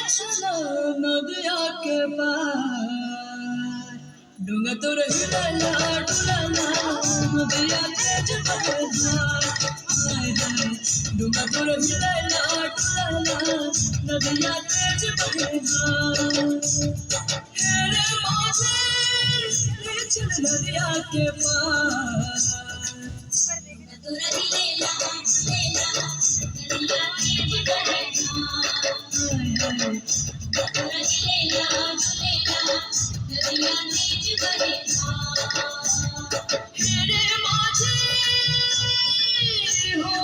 चलो नदिया के पार डूंगा तो हिलाला डुलाला नदिया के जबधार हाय हाय डूंगा तो हिलाला डुलाला नदिया के जबधार हेरे माझे चल नदिया के पार तुरा लीला लीला नदिया के जबधार तुरा लीला लीला नदिया के जबधार हेरे माझे हो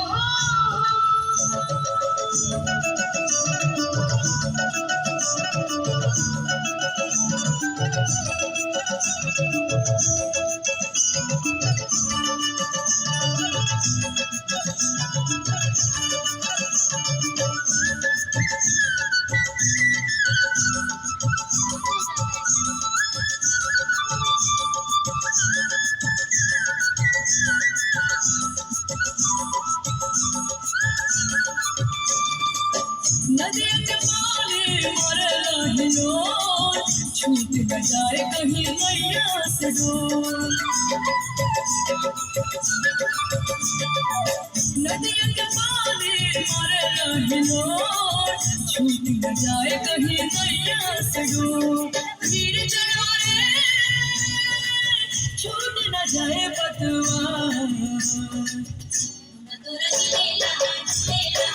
नदिया के पानी मरे रहियो छूट न जाए कहीं नैया से डोर नदिया के पानी मरे रहियो छूट न जाए कहीं नैया से डोर वीर जवारे छूट न जाए बतवा तुरा लीला लीला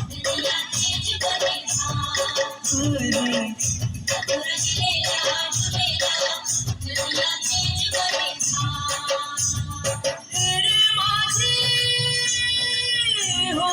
नदिया के जबधार तुरा लीला लीला नदिया के जबधार तेरे माझे हो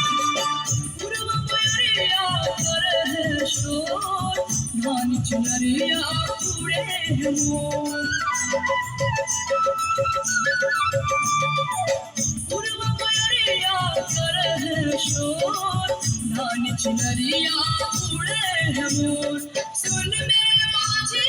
पूर्व पयरिया करे है शोर धान चुनरिया पूरे है मोर पूर्व पयरिया करे है शोर धान चुनरिया पूरे है मोर सुन मेरे माझे